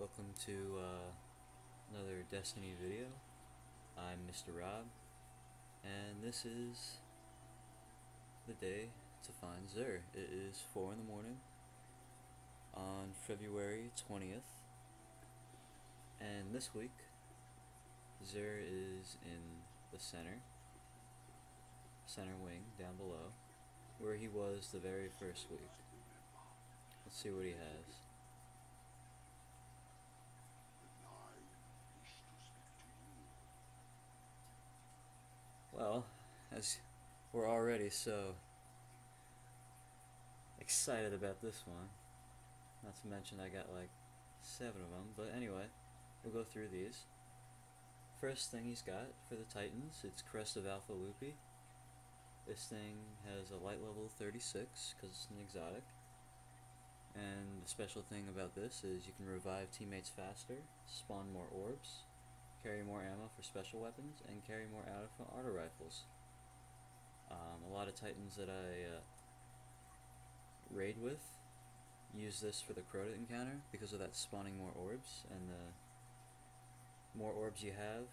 Welcome to another Destiny video. I'm Mr. RAAAB, and this is the day to find Xur. It is 4 in the morning on February 20th, and this week Xur is in the center wing down below, where he was the very first week. Let's see what he has. Well, as we're already so excited about this one, not to mention I got like 7 of them, but anyway, we'll go through these. First thing he's got for the Titans, it's Crest of Alpha Lupi. This thing has a light level 36 because it's an exotic. And the special thing about this is you can revive teammates faster, spawn more orbs, carry more ammo for special weapons, and carry more ammo for auto rifles. A lot of Titans that I raid with use this for the Crota encounter because of that spawning more orbs, and the more orbs you have,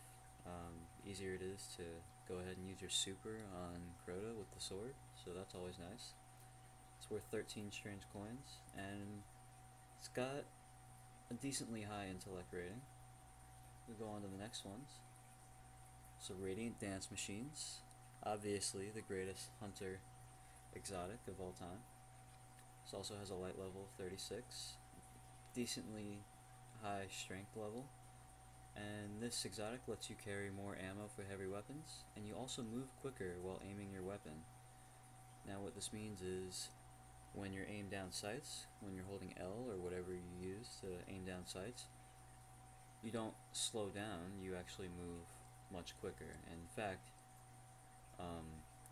easier it is to go ahead and use your super on Crota with the sword, so that's always nice. It's worth 13 strange coins, and it's got a decently high intellect rating. We'll go on to the next ones. So Radiant Dance Machines, obviously the greatest hunter exotic of all time. This also has a light level of 36, decently high strength level, and this exotic lets you carry more ammo for heavy weapons, and you also move quicker while aiming your weapon. Now what this means is, when you're aimed down sights, when you're holding L or whatever you use to aim down sights, you don't slow down, you actually move much quicker. In fact,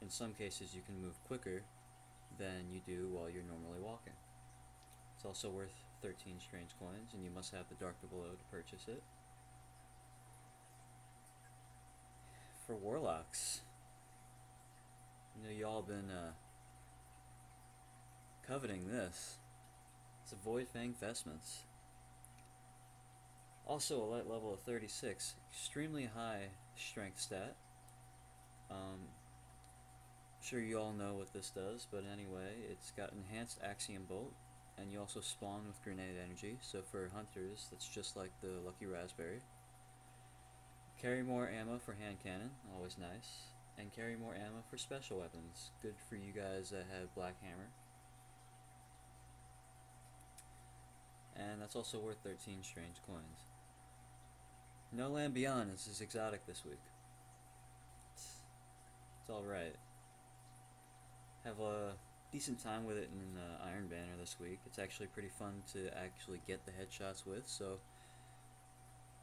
in some cases you can move quicker than you do while you're normally walking. It's also worth 13 strange coins, and you must have the Dark Below to purchase it. For Warlocks, you know, y'all been coveting this. It's a Voidfang Vestments. Also a light level of 36, extremely high strength stat. Sure you all know what this does, but anyway, it's got enhanced Axiom Bolt, and you also spawn with grenade energy, so for hunters that's just like the Lucky Raspberry. Carry more ammo for hand cannon, always nice, and carry more ammo for special weapons, good for you guys that have Black Hammer. And that's also worth 13 strange coins. No Land Beyond is his exotic this week. It's alright. Have a decent time with it in Iron Banner this week. It's actually pretty fun to actually get the headshots with, so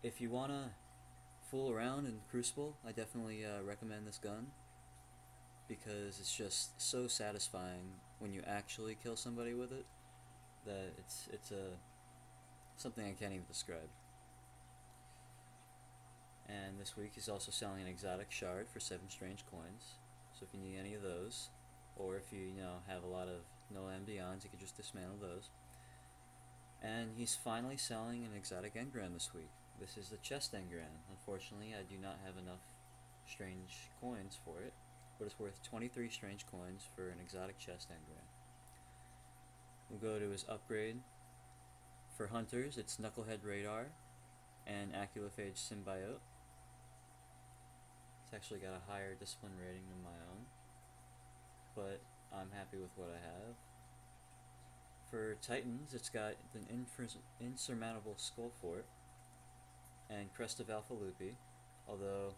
if you wanna fool around in Crucible, I definitely recommend this gun, because it's just so satisfying when you actually kill somebody with it that it's something I can't even describe. And this week he's also selling an exotic shard for 7 strange coins, so if you need any of those, or if you have a lot of No Land Beyonds, you can just dismantle those. And he's finally selling an exotic Engram this week. This is the chest Engram. Unfortunately, I do not have enough strange coins for it, but it's worth 23 strange coins for an exotic chest Engram. We'll go to his upgrade. For hunters, it's Knucklehead Radar and Achlyophage Symbiote. It's actually got a higher discipline rating than my own, but I'm happy with what I have. For Titans, it's got an Insurmountable Skullfort and Crest of Alpha Lupi, although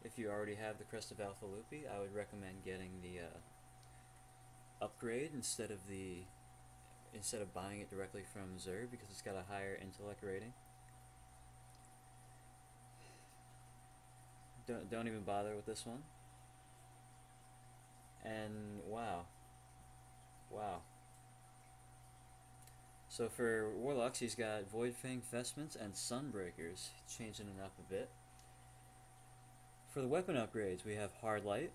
if you already have the Crest of Alpha Lupi, I would recommend getting the upgrade instead of buying it directly from Xur, because it's got a higher intellect rating. Don't even bother with this one. And wow. So for Warlocks, he's got Voidfang Vestments and Sunbreakers, changing it up a bit. For the weapon upgrades, we have Hardlight,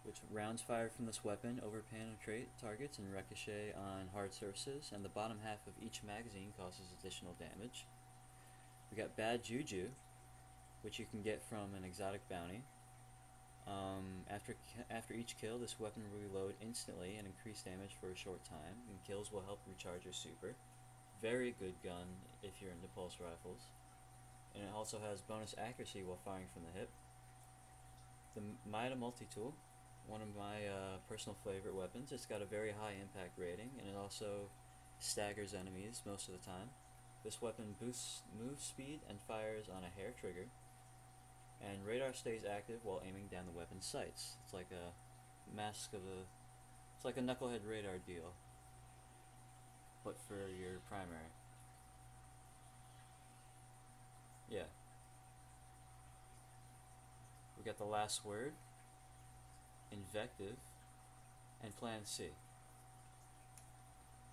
which rounds fired from this weapon overpenetrate targets and ricochet on hard surfaces, and the bottom half of each magazine causes additional damage. We got Bad Juju, which you can get from an exotic bounty. After each kill, this weapon will reload instantly and increase damage for a short time, and kills will help recharge your super. Very good gun if you're into pulse rifles. And it also has bonus accuracy while firing from the hip. The Mida Multi-tool, one of my personal favorite weapons. It's got a very high impact rating, and it also staggers enemies most of the time. This weapon boosts move speed and fires on a hair trigger. And radar stays active while aiming down the weapon's sights. It's like a mask of a... It's like a Knucklehead Radar deal, but for your primary. Yeah. We got the last word, Invective, and Plan C.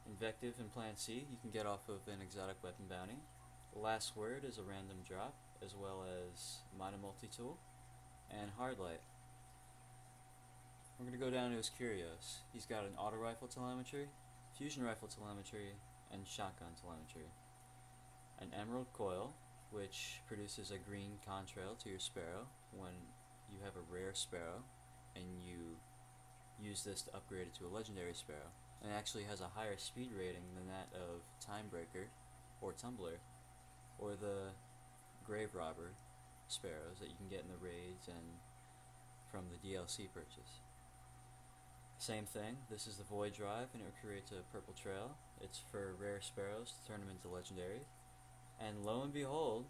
Invective and Plan C you can get off of an exotic weapon bounty. The last word is a random drop, as well as Mida Multi-tool and Hardlight. We're going to go down to his Curios. He's got an auto rifle telemetry, fusion rifle telemetry, and shotgun telemetry. An emerald coil, which produces a green contrail to your sparrow when you have a rare sparrow, and you use this to upgrade it to a legendary sparrow. And it actually has a higher speed rating than that of Timebreaker or Tumbler, or the Grave Robber sparrows that you can get in the raids and from the DLC purchase. Same thing, this is the Void Drive, and it creates a purple trail. It's for rare sparrows to turn them into legendary. And lo and behold,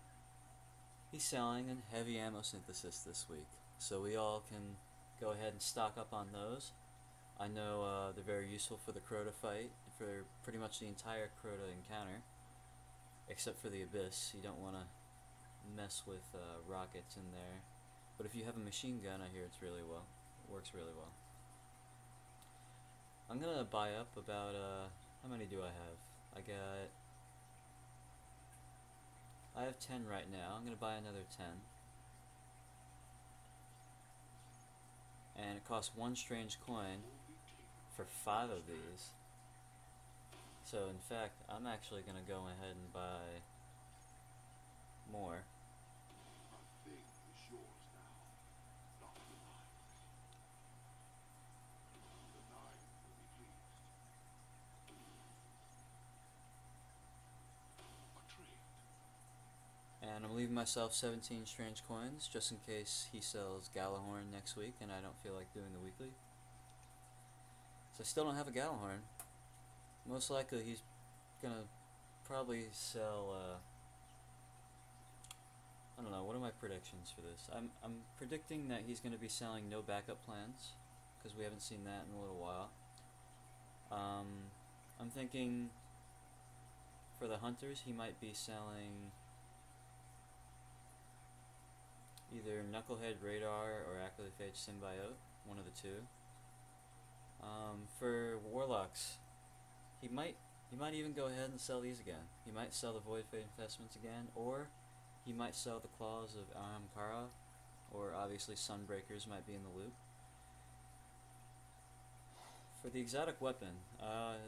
he's selling a heavy ammo synthesis this week, so we all can go ahead and stock up on those. I know they're very useful for the Crota fight, for pretty much the entire Crota encounter, except for the Abyss. You don't want to mess with rockets in there, but if you have a machine gun, I hear it works really well. I'm gonna buy up about how many do I have? I have 10 right now. I'm gonna buy another 10, and it costs 1 strange coin for 5 of these. So in fact, I'm actually gonna go ahead and buy more. And I'm leaving myself 17 strange coins just in case he sells Gallahorn next week and I don't feel like doing the weekly. So I still don't have a Gallahorn. Most likely he's gonna probably sell I don't know, what are my predictions for this? I'm predicting that he's gonna be selling no backup plans, because we haven't seen that in a little while. I'm thinking for the hunters he might be selling either Knucklehead Radar or Achlyophage Symbiote, one of the two. For Warlocks, he might even go ahead and sell these again. He might sell the Voidfang Vestments again, or he might sell the Claws of Engram, or obviously Sunbreakers might be in the loop. For the exotic weapon,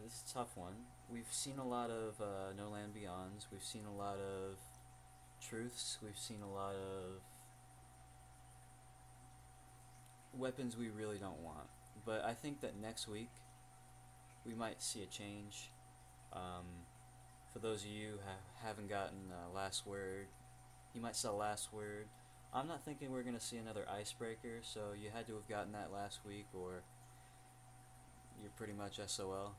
this is a tough one. We've seen a lot of No Land Beyonds, we've seen a lot of Truths, we've seen a lot of weapons we really don't want. But I think that next week we might see a change. For those of you who haven't gotten Last Word, you might sell Last Word. I'm not thinking we're going to see another Icebreaker, so you had to have gotten that last week or you're pretty much SOL.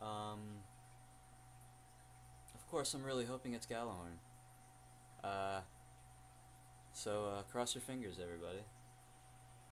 Of course, I'm really hoping it's Gallahorn. So cross your fingers, everybody.